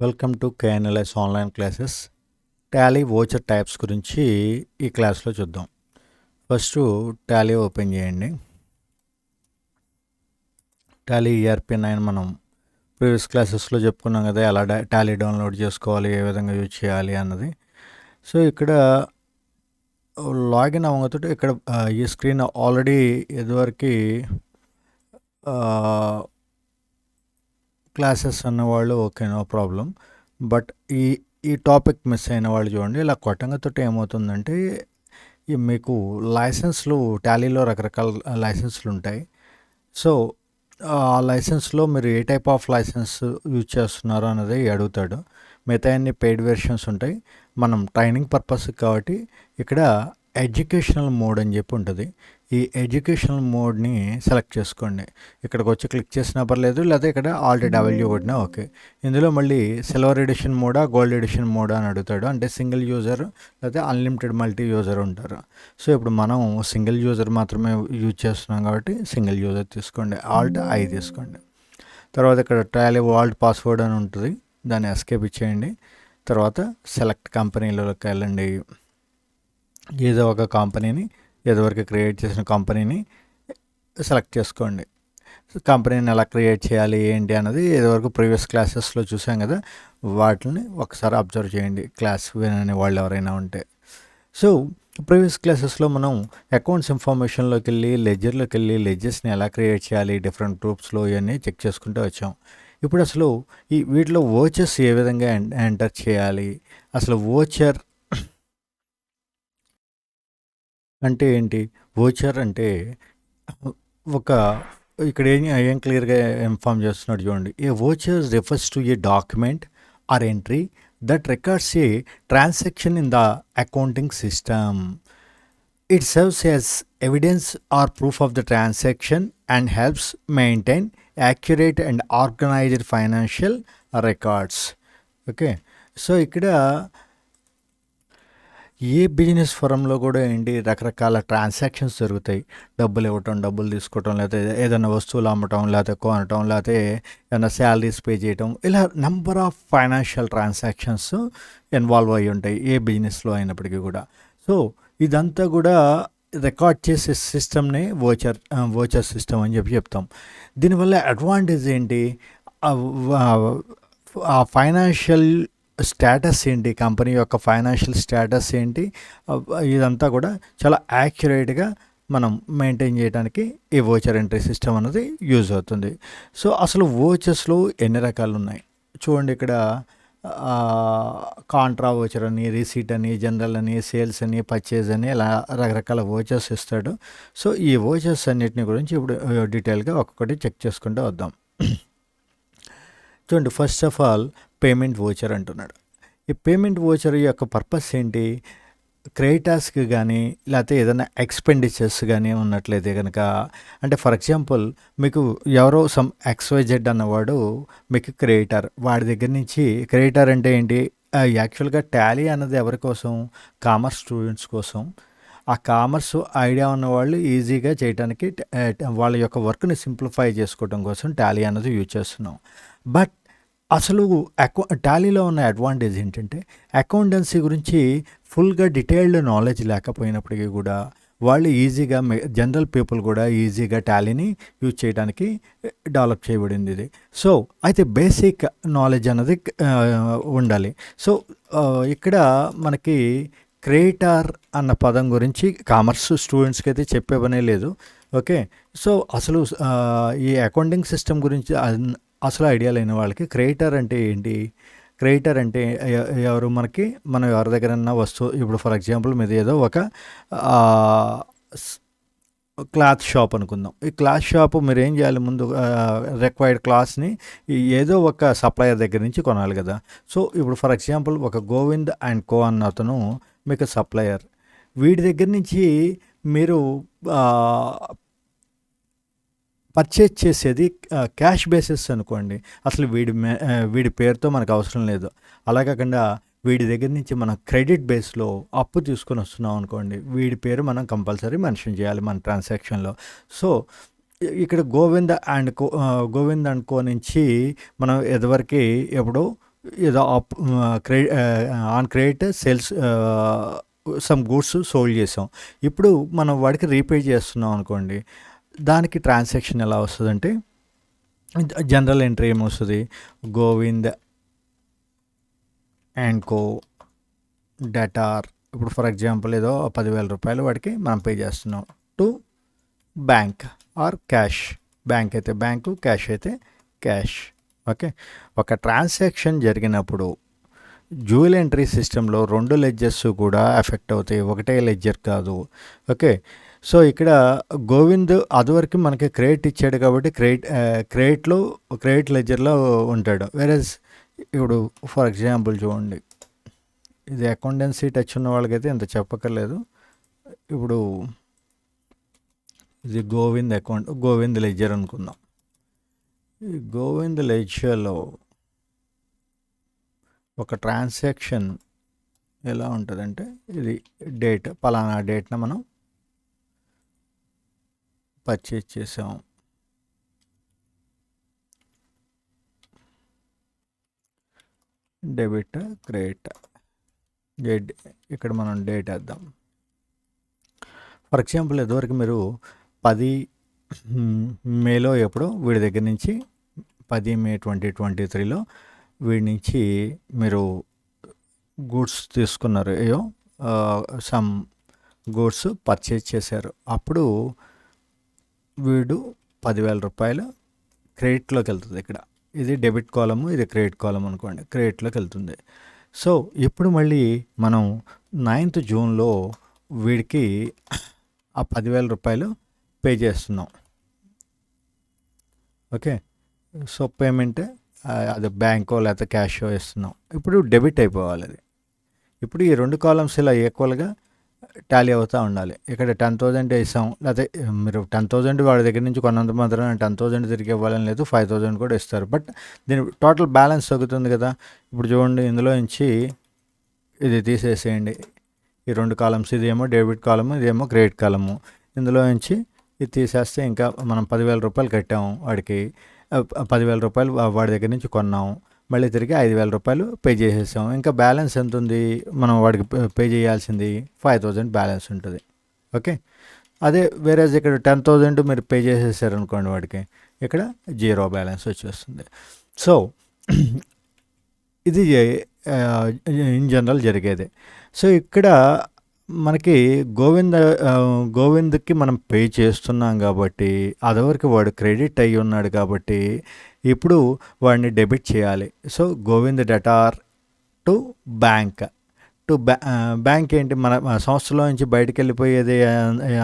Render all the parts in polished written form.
Welcome to KNLS online classes. Tally voucher types గురించి ఈ క్లాస్లో చూద్దాం. ఫస్ట్ టాలీ ఓపెన్ చేయండి. టాలీ ERP9 మనం ప్రీవియస్ క్లాసెస్లో చెప్పుకున్నాం కదా, ఎలా టాలీ డౌన్లోడ్ చేసుకోవాలి, ఏ విధంగా యూజ్ చేయాలి అన్నది. సో ఇక్కడ లాగిన్ అవ్వగానే ఇక్కడ ఈ స్క్రీన్ ఆల్రెడీ ఇదివరకు క్లాసెస్ అన్నవాళ్ళు ఓకే, నో ప్రాబ్లం. బట్ ఈ టాపిక్ మిస్ అయిన వాళ్ళు చూడండి, ఇలా కొట్టంగతో ఏమవుతుందంటే మీకు లైసెన్స్లు టాలీలో రకరకాల లైసెన్స్లు ఉంటాయి. సో ఆ లైసెన్స్లో మీరు ఏ టైప్ ఆఫ్ లైసెన్స్ యూజ్ చేస్తున్నారో అనేది అడుగుతాడు. మిగతా అన్ని పెయిడ్ వెర్షన్స్ ఉంటాయి. మనం ట్రైనింగ్ పర్పస్ కాబట్టి ఇక్కడ ఎడ్యుకేషనల్ మోడ్ అని చెప్పి ఉంటుంది. ఈ ఎడ్యుకేషనల్ మోడ్ని సెలెక్ట్ చేసుకోండి. ఇక్కడికి వచ్చి క్లిక్ చేసినా పర్లేదు, లేదా ఇక్కడ ఆల్రెడీ డబ్ల్యూ కొట్టినా ఓకే. ఇందులో మళ్ళీ సిల్వర్ ఎడిషన్ మోడా, గోల్డ్ ఎడిషన్ మోడా అని అడుగుతాడు. అంటే సింగిల్ యూజర్ లేదా అన్లిమిటెడ్ మల్టీ యూజర్ ఉంటారు. సో ఇప్పుడు మనం సింగిల్ యూజర్ మాత్రమే యూజ్ చేస్తున్నాం కాబట్టి సింగిల్ యూజర్ తీసుకోండి, Alt-I తీసుకోండి. తర్వాత ఇక్కడ టాలీ వాల్ట్ పాస్వర్డ్ అని ఉంటుంది, దాన్ని ఎస్కేప్ ఇచ్చేయండి. తర్వాత సెలెక్ట్ కంపెనీలోకి వెళ్ళండి. ఏదో ఒక కంపెనీని, ఏదోవరకు క్రియేట్ చేసిన కంపెనీని సెలెక్ట్ చేసుకోండి. కంపెనీని ఎలా క్రియేట్ చేయాలి ఏంటి అన్నది ఏదోవరకు ప్రీవియస్ క్లాసెస్లో చూసాం కదా, వాటిని ఒకసారి అబ్జర్వ్ చేయండి క్లాస్ వినని వాళ్ళు ఎవరైనా ఉంటే. సో ప్రీవియస్ క్లాసెస్లో మనం అకౌంట్స్ ఇన్ఫర్మేషన్లోకి వెళ్ళి లెడ్జర్లోకి వెళ్ళి లెడ్జర్స్ని ఎలా క్రియేట్ చేయాలి, డిఫరెంట్ గ్రూప్స్లో ఇవన్నీ చెక్ చేసుకుంటూ వచ్చాం. ఇప్పుడు అసలు వీటిలో వోచర్స్ ఏ విధంగా ఎంటర్ చేయాలి, అసలు వోచర్ అంటే ఏంటి, వోచర్ అంటే ఇక్కడ ఏం క్లియర్గా ఇన్ఫార్మ్ చేస్తున్నాడు చూడండి. A voucher refers to a document or entry that records a transaction in the accounting system. It serves as evidence or proof of the transaction and helps maintain accurate and organized financial records. Okay, so ఇక్కడ ఏ business ఫరంలో కూడా ఏంటి రకరకాల transactions జరుగుతాయి. డబ్బులు ఇవ్వటం, డబ్బులు తీసుకోవటం, లేకపోతే ఏదైనా వస్తువులు అమ్మటం, లేకపోతే కొనటం, లేకపోతే ఏదైనా శాలరీస్ పే చేయటం, ఇలా number of financial transactions involve అయ్యి ఉంటాయి ఏ బిజినెస్లో అయినప్పటికీ కూడా. సో ఇదంతా కూడా రికార్డ్ చేసే సిస్టమ్నే వోచర్ సిస్టమ్ అని చెప్తాం. దీనివల్ల అడ్వాంటేజ్ ఏంటి, ఆ ఫైనాన్షియల్ స్టేటస్ ఏంటి, కంపెనీ యొక్క ఫైనాన్షియల్ స్టేటస్ ఏంటి, ఇదంతా కూడా చాలా యాక్యురేట్గా మనం మెయింటైన్ చేయడానికి ఈ వోచర్ ఎంట్రీ సిస్టమ్ అనేది యూజ్ అవుతుంది. సో అసలు వోచర్స్లో ఎన్ని రకాలు ఉన్నాయి చూడండి. ఇక్కడ కాంట్రా వోచర్ అని, రిసీట్ అని, జనరల్ అని, సేల్స్ అని, పర్చేజ్ అని, ఇలా రకరకాల వోచర్స్ ఇస్తాడు. సో ఈ వోచర్స్ అన్నిటిని గురించి ఇప్పుడు డీటెయిల్గా ఒక్కొక్కటి చెక్ చేసుకుంటూ వద్దాం. చూడండి, first of all payment voucher అంటున్నాడు. ఈ పేమెంట్ వోచర్ యొక్క పర్పస్ ఏంటి, క్రెడిటర్స్కి కానీ లేకపోతే ఏదైనా ఎక్స్పెండిచర్స్ కానీ ఉన్నట్లయితే కనుక, అంటే ఫర్ ఎగ్జాంపుల్ మీకు ఎవరో సమ్ XYZ అన్నవాడు మీకు క్రెడిటర్, వాడి దగ్గర నుంచి క్రెడిటర్ అంటే ఏంటి, యాక్చువల్గా టాలీ అన్నది ఎవరి కోసం, కామర్స్ స్టూడెంట్స్ కోసం. ఆ కామర్స్ ఐడియా ఉన్న వాళ్ళు ఈజీగా చేయడానికి వాళ్ళ యొక్క వర్క్ని సింప్లిఫై చేసుకోవడం కోసం టాలీ అన్నది యూజ్ చేస్తున్నాం. బట్ అసలు టాలీలో ఉన్న అడ్వాంటేజ్ ఏంటంటే, అకౌంటెన్సీ గురించి ఫుల్గా డీటెయిల్డ్ నాలెడ్జ్ లేకపోయినప్పటికీ కూడా వాళ్ళు ఈజీగా, జనరల్ పీపుల్ కూడా ఈజీగా టాలీని యూజ్ చేయడానికి డెవలప్ చేయబడింది ఇది. సో అయితే బేసిక్ నాలెడ్జ్ అన్నది ఉండాలి. సో ఇక్కడ మనకి క్రియేటర్ అన్న పదం గురించి కామర్స్ స్టూడెంట్స్కి అయితే చెప్పే పనే లేదు. ఓకే, సో అసలు ఈ అకౌంటింగ్ సిస్టమ్ గురించి అసలు ఐడియా లేని వాళ్ళకి క్రియేటర్ అంటే ఏంటి, క్రియేటర్ అంటే ఎవరు, మనం ఎవరి దగ్గరన్నా వస్తువు, ఇప్పుడు ఫర్ ఎగ్జాంపుల్ మీద ఏదో ఒక క్లాత్ షాప్ అనుకుందాం. ఈ క్లాత్ షాపు మీరు ఏం చేయాలి, ముందు రిక్వైర్డ్ క్లాత్స్ని ఏదో ఒక సప్లయర్ దగ్గర నుంచి కొనాలి కదా. సో ఇప్పుడు ఫర్ ఎగ్జాంపుల్ ఒక గోవింద్ అండ్ కో అన్న అతను మీకు సప్లయర్. వీడి దగ్గర నుంచి మీరు పర్చేజ్ చేసేది క్యాష్ బేసిస్ అనుకోండి. అసలు వీడి పేరుతో మనకు అవసరం లేదు. అలా కాకుండా వీడి దగ్గర నుంచి మనం క్రెడిట్ బేస్లో అప్పు తీసుకొని వస్తున్నాం అనుకోండి, వీడి పేరు మనం కంపల్సరీ మెన్షన్ చేయాలి మన ట్రాన్సాక్షన్లో. సో ఇక్కడ గోవింద్ అండ్ కో నుంచి మనం ఎదువరకు ఎప్పుడో ఏదో on credit sales some goods sold చేసాం. ఇప్పుడు మనం వాడికి రీపే చేస్తున్నాం అనుకోండి, దానికి ట్రాన్సాక్షన్ ఎలా వస్తుందంటే జనరల్ ఎంట్రీ ఏమొస్తుంది, గోవింద్ అండ్ కో డెటార్. ఇప్పుడు ఫర్ ఎగ్జాంపుల్ ఏదో 10,000 రూపాయలు వాడికి మనం పే చేస్తున్నాం to bank or cash. Bank అయితే బ్యాంకు, క్యాష్ అయితే క్యాష్. ఓకే, ఒక ట్రాన్సాక్షన్ జరిగినప్పుడు డ్యూయల్ ఎంట్రీ సిస్టంలో 2 లెడ్జర్స్ కూడా ఎఫెక్ట్ అవుతాయి, ఒకటే లెడ్జర్ కాదు. ఓకే, సో ఇక్కడ గోవింద్ అదివరకు మనకి క్రెడిట్ ఇచ్చాడు కాబట్టి క్రెడిట్ లెడ్జర్లో ఉంటాడు. వేరేస్ ఇప్పుడు ఫర్ ఎగ్జాంపుల్ చూడండి, ఇది అకౌంటెన్సీ టచ్ ఉన్న వాళ్ళకైతే ఇంత చెప్పక్కర్లేదు. ఇప్పుడు ఇది గోవింద్ లెడ్జర్ అనుకుందాం. ఈ గోవింద్ లెడ్జర్లో ఒక ట్రాన్సాక్షన్ ఎలా ఉంటుందంటే, ఇది డేట్, పలానా డేట్న మనం పర్చేజ్ చేసాం. డెబిట్, క్రెడిట్, ఇక్కడ మనం డేట్ వేద్దాం. ఫర్ ఎగ్జాంపుల్ ఇదివరకు మీరు 10 మేలో ఎప్పుడో వీడి దగ్గర నుంచి 10 మే 2023లో వీడి నుంచి మీరు గూడ్స్ తీసుకున్నారు, సమ్ గూడ్స్ పర్చేజ్ చేశారు. అప్పుడు వీడు 10,000 రూపాయలు క్రెడిట్లోకి వెళ్తుంది. ఇక్కడ ఇది డెబిట్ కాలము, ఇది క్రెడిట్ కాలం అనుకోండి, క్రెడిట్లోకి వెళ్తుంది. సో ఇప్పుడు మళ్ళీ మనం 9th జూన్లో వీడికి ఆ 10,000 రూపాయలు పే చేస్తున్నాం. ఓకే, సో పేమెంట్ అది బ్యాంకో లేకపోతే క్యాషో ఇస్తున్నాం. ఇప్పుడు డెబిట్ అయిపోవాలి అది. ఇప్పుడు ఈ 2 కాలమ్స్ ఇలా ఈక్వల్గా టాలీ అవుతూ ఉండాలి. ఇక్కడ 10,000 వేసాం, లేకపోతే మీరు 10,000 వాడి దగ్గర నుంచి కొన్నంత మాత్రం 10,000 తిరిగి ఇవ్వాలని లేదు, 5,000 కూడా ఇస్తారు. బట్ దీని టోటల్ బ్యాలెన్స్ తగ్గుతుంది కదా. ఇప్పుడు చూడండి, ఇందులో నుంచి ఇది తీసేసేయండి, ఈ 2 కాలమ్స్, ఇదేమో డెబిట్ కాలము, ఇదేమో క్రెడిట్ కాలము. ఇందులో నుంచి ఇది తీసేస్తే ఇంకా మనం 10,000 రూపాయలు కట్టాము వాడికి, 10,000 రూపాయలు వాడి దగ్గర నుంచి కొన్నాము, మళ్ళీ తిరిగి 5,000 రూపాయలు పే చేసేసాం. ఇంకా బ్యాలెన్స్ ఎంత ఉంది, మనం వాడికి పే చేయాల్సింది 5,000 బ్యాలెన్స్ ఉంటుంది. ఓకే, అదే వేరే ఇక్కడ 10,000 మీరు పే చేసేసారు అనుకోండి వాడికి, ఇక్కడ 0 బ్యాలెన్స్ వచ్చేస్తుంది. సో ఇది ఇన్ జనరల్ జరిగేది. సో ఇక్కడ మనకి గోవింద్కి మనం పే చేస్తున్నాం కాబట్టి, అదివరకు వాడు క్రెడిట్ అయ్యి ఉన్నాడు కాబట్టి ఇప్పుడు వాడిని డెబిట్ చేయాలి. So Govind debtor to bank. Bank ఏంటి, మన సంస్థలో నుంచి బయటకు వెళ్ళిపోయేది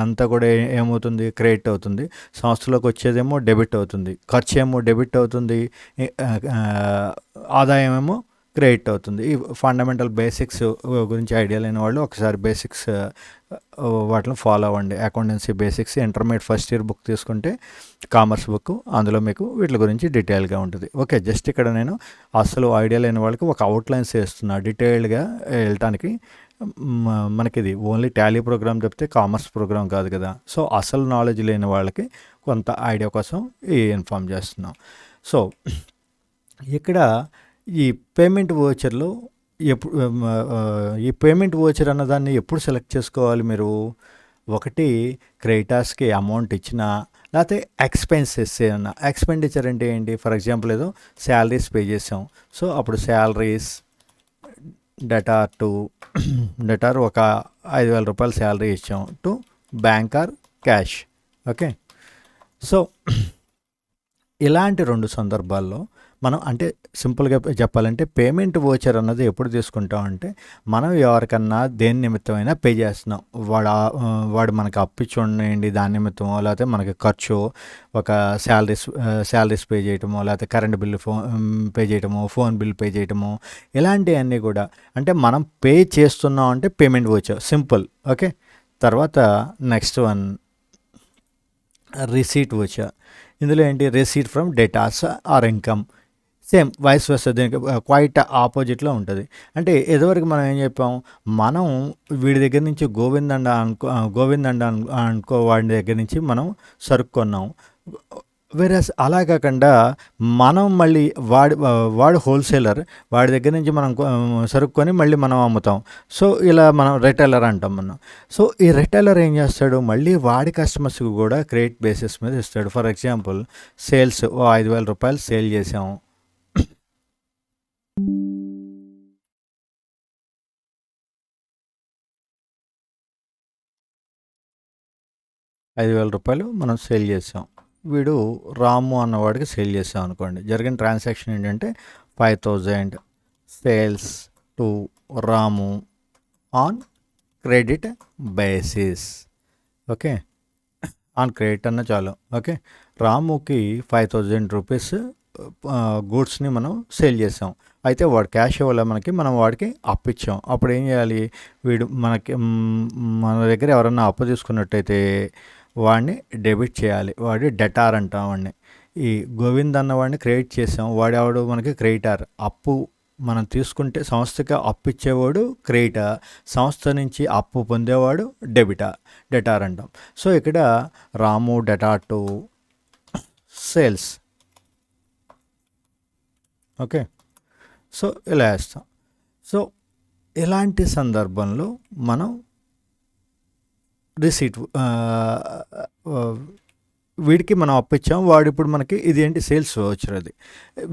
అంతా కూడా ఏమవుతుంది, క్రెడిట్ అవుతుంది. సంస్థలోకి వచ్చేదేమో డెబిట్ అవుతుంది, ఖర్చు ఏమో డెబిట్ అవుతుంది, ఆదాయం ఏమో క్రెడిట్ అవుతుంది. ఈ ఫండమెంటల్ బేసిక్స్ గురించి ఐడియా లేని వాళ్ళు ఒకసారి బేసిక్స్ వాటిని ఫాలో అవ్వండి. Accountancy basics intermediate first year book తీసుకుంటే కామర్స్ బుక్, అందులో మీకు వీటి గురించి డీటెయిల్గా ఉంటుంది. ఓకే, జస్ట్ ఇక్కడ నేను అసలు ఐడియా లేని వాళ్ళకి ఒక అవుట్లైన్స్ వేస్తున్నా డీటెయిల్డ్గా వెళ్ళటానికి. మనకి ఇది ఓన్లీ టాలీ ప్రోగ్రామ్ చెప్తే కామర్స్ ప్రోగ్రామ్ కాదు కదా. సో అసలు నాలెడ్జ్ లేని వాళ్ళకి కొంత ఐడియా కోసం ఇన్ఫామ్ చేస్తున్నాం. సో ఇక్కడ ఈ పేమెంట్ వోచర్లో ఈ పేమెంట్ వోచర్ అన్నదాన్ని ఎప్పుడు సెలెక్ట్ చేసుకోవాలి మీరు? ఒకటి క్రెడిటార్స్కి అమౌంట్ ఇచ్చినా, లేకపోతే ఎక్స్పెన్సెస్ ఏమన్నా. ఎక్స్పెండిచర్ అంటే ఏంటి, ఫర్ ఎగ్జాంపుల్ ఏదో శాలరీస్ పే చేసాం, సో అప్పుడు శాలరీస్ డెటార్ ఒక 5,000 రూపాయలు శాలరీ ఇచ్చాం to bank or cash. Okay, so ఇలాంటి 2 సందర్భాల్లో మనం, అంటే సింపుల్గా చెప్పాలంటే పేమెంట్ వోచర్ అన్నది ఎప్పుడు తీసుకుంటామంటే, మనం ఎవరికన్నా దేని నిమిత్తమైనా పే చేస్తున్నాం, వాడు మనకి అప్పిచ్చి ఉండేయండి దాని నిమిత్తమో, లేకపోతే మనకి ఖర్చు ఒక శాలరీస్ పే చేయటమో, లేకపోతే కరెంట్ బిల్లు పే చేయటమో, ఫోన్ బిల్ పే చేయటమో, ఇలాంటివన్నీ కూడా అంటే మనం పే చేస్తున్నాం అంటే పేమెంట్ వోచర్, సింపుల్. ఓకే, తర్వాత నెక్స్ట్ వన్ రిసీట్ వోచర్. ఇందులో ఏంటి, receipt from debtors or income. Same vice versa, దీనికి క్వైట్ ఆపోజిట్లో ఉంటుంది. అంటే ఇదివరకు మనం ఏం చెప్పాం, మనం వీడి దగ్గర నుంచి గోవింద్ అండ అనుకో వాడి దగ్గర నుంచి మనం సరుకు కొన్నాం. వేరేస్ అలా కాకుండా మనం మళ్ళీ వాడు హోల్సేలర్. వాడి దగ్గర నుంచి మనం సరుకు కొని మళ్ళీ మనం అమ్ముతాం. సో, ఇలా మనం రిటైలర్ అంటాం మనం. సో, ఈ రిటైలర్ ఏం చేస్తాడు, మళ్ళీ వాడి కస్టమర్స్‌కి కూడా క్రెడిట్ బేసిస్ మీద ఇస్తాడు. ఫర్ ఎగ్జాంపుల్ సేల్స్ ఓ రూ. 5,000 సేల్ చేసాం. రూ. 5,000 మనం సేల్ చేసాం. వీడు రాము అన్నవాడికి సేల్ చేసాం అనుకోండి. జరిగిన ట్రాన్సాక్షన్ ఏంటంటే 5,000 sales to Ramu on credit basis. Okay. On credit అన్న చాలు. ఓకే. రాముకి 5,000 రూపీస్ గూడ్స్ని మనం సేల్ చేసాం. అయితే వాడు క్యాష్ ఇవ్వలే మనకి, మనం వాడికి అప్పు ఇచ్చాం. అప్పుడు ఏం చేయాలి, వీడు మనకి మన దగ్గర ఎవరన్నా అప్పు తీసుకున్నట్టయితే వాడిని డెబిట్ చేయాలి. వాడి డెటార్ అంటాం వాడిని. ఈ గోవింద్ అన్న వాడిని క్రెడిట్ చేసాం. వాడెవడు మనకి క్రెడిటార్. అప్పు మనం తీసుకుంటే సంస్థకి అప్పు ఇచ్చేవాడు క్రెడిటార్, సంస్థ నుంచి అప్పు పొందేవాడు డెటార్ అంటాం. సో, ఇక్కడ Ramu debtor to sales. Okay. So, ఇలా వేస్తాం. సో, ఇలాంటి సందర్భంలో మనం రిసీట్ వీడికి మనం అప్పిచ్చాం. వాడు ఇప్పుడు మనకి ఇదేంటి సేల్స్ వోచర్ అది.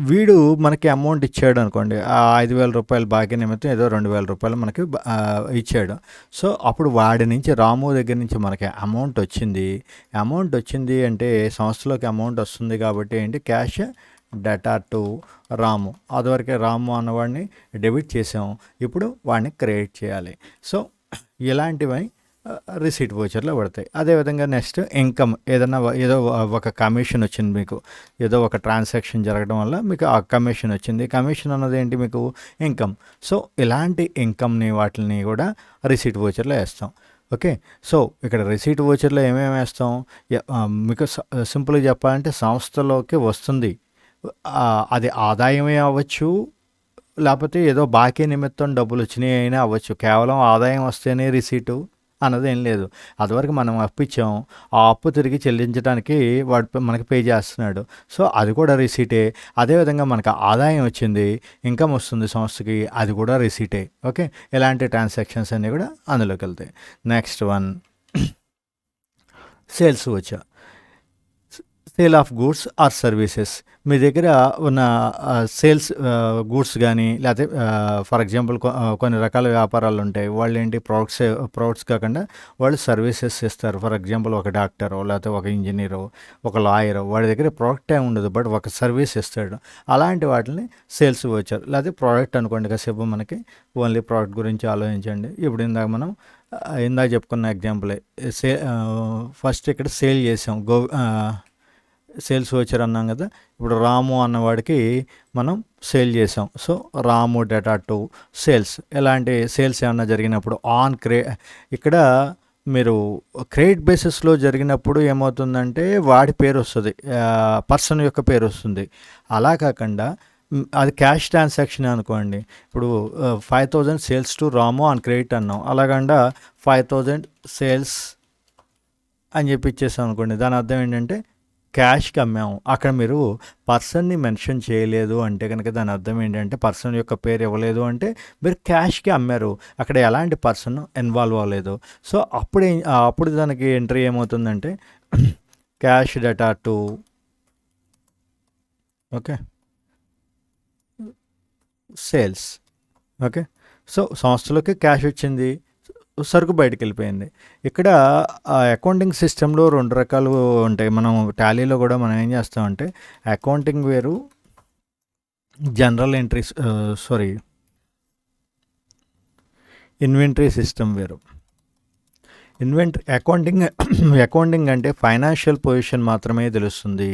వీడు మనకి అమౌంట్ ఇచ్చాడు అనుకోండి. ఆ రూ. 5,000 బాకీ నిమిత్తం ఏదో రూ. 2,000 మనకి ఇచ్చాడు. సో, అప్పుడు వాడి నుంచి రాము దగ్గర నుంచి మనకి అమౌంట్ వచ్చింది అంటే సంస్థలోకి అమౌంట్ వస్తుంది కాబట్టి ఏంటి, క్యాష్ డెటార్ టు రాము. అదివరకే రాము అన్నవాడిని డెబిట్ చేసాం. ఇప్పుడు వాడిని క్రెడిట్ చేయాలి. సో, ఇలాంటివి రిసీట్ వోచర్లో పడతాయి. అదేవిధంగా నెక్స్ట్ ఇన్కమ్. ఏదో ఒక కమిషన్ వచ్చింది మీకు, ఏదో ఒక ట్రాన్సాక్షన్ జరగడం వల్ల మీకు ఆ కమిషన్ వచ్చింది. కమిషన్ అన్నది ఏంటి, మీకు ఇన్కమ్. సో, ఇలాంటి ఇన్కమ్ని వాటిని కూడా రిసీట్ వోచర్లో వేస్తాం. ఓకే. సో, ఇక్కడ రిసీట్ వోచర్లో ఏమేమి వేస్తాం, మీకు సింపుల్గా చెప్పాలంటే సంస్థలోకి వస్తుంది. అది ఆదాయమే అవ్వచ్చు, లేకపోతే ఏదో బాకీ నిమిత్తం డబ్బులు వచ్చినాయి అయినా అవ్వచ్చు. కేవలం ఆదాయం వస్తేనే రిసీటు అన్నది ఏం లేదు. అదివరకు మనం అప్పు ఇచ్చాం, ఆ అప్పు తిరిగి చెల్లించడానికి వాడు మనకి పే చేస్తున్నాడు. సో, అది కూడా రిసీటే. అదేవిధంగా మనకు ఆదాయం వచ్చింది, ఇన్కమ్ వస్తుంది సంస్థకి, అది కూడా రిసీటే. ఓకే. ఇలాంటి ట్రాన్సాక్షన్స్ అన్నీ కూడా అందులోకి వెళ్తాయి. నెక్స్ట్ వన్ సేల్స్ వచ్చా. Sale of goods or services. మీ దగ్గర ఉన్న సేల్స్ గూడ్స్ కానీ, లేకపోతే ఫర్ ఎగ్జాంపుల్ కొన్ని రకాల వ్యాపారాలు ఉంటాయి. వాళ్ళు ఏంటి, ప్రొడక్ట్స్ కాకుండా వాళ్ళు సర్వీసెస్ ఇస్తారు. ఫర్ ఎగ్జాంపుల్ ఒక డాక్టరో, లేకపోతే ఒక ఇంజనీరో, ఒక లాయరో, వాడి దగ్గర ప్రోడక్ట్ ఏమి ఉండదు, బట్ ఒక సర్వీస్ ఇస్తాడు. అలాంటి వాటిని సేల్స్ వచ్చారు. లేకపోతే ప్రోడక్ట్ అనుకోండి, కాసేపు మనకి ఓన్లీ ప్రోడక్ట్ గురించి ఆలోచించండి. ఇప్పుడు ఇందాక చెప్పుకున్న ఎగ్జాంపులే. ఫస్ట్ ఇక్కడ సేల్ చేసాం, సేల్స్ వచ్చారు అన్నాం కదా. ఇప్పుడు రాము అన్నవాడికి మనం సేల్ చేసాం. So, Ramu data to sales. ఎలాంటి సేల్స్ ఏమన్నా జరిగినప్పుడు ఇక్కడ మీరు క్రెడిట్ బేసిస్లో జరిగినప్పుడు ఏమవుతుందంటే వాడి పేరు వస్తుంది, పర్సన్ యొక్క పేరు వస్తుంది. అలా కాకుండా అది క్యాష్ ట్రాన్సాక్షన్ అనుకోండి. ఇప్పుడు 5,000 sales to Ramu on credit అన్నాం. అలాగండా 5,000 సేల్స్ అని చెప్పి ఇచ్చేసాం అనుకోండి. దాని అర్థం ఏంటంటే క్యాష్కి అమ్మాము. అక్కడ మీరు పర్సన్ని మెన్షన్ చేయలేదు అంటే కనుక దాని అర్థం ఏంటంటే, పర్సన్ యొక్క పేరు ఇవ్వలేదు అంటే మీరు క్యాష్కి అమ్మారు. అక్కడ ఎలాంటి పర్సన్ ఇన్వాల్వ్ అవ్వలేదు. సో, అప్పుడు దానికి ఎంట్రీ ఏమవుతుందంటే cash debtor to okay sales. Okay. So, సంస్థలోకి క్యాష్ వచ్చింది, సరుకు బయటకు వెళ్ళిపోయింది. ఇక్కడ అకౌంటింగ్ సిస్టంలో 2 రకాలు ఉంటాయి. మనం టాలీలో కూడా మనం ఏం చేస్తామంటే, అకౌంటింగ్ వేరు, జనరల్ ఎంట్రీస్ ఇన్వెంటరీ సిస్టమ్ వేరు. అకౌంటింగ్ అంటే ఫైనాన్షియల్ పొజిషన్ మాత్రమే తెలుస్తుంది.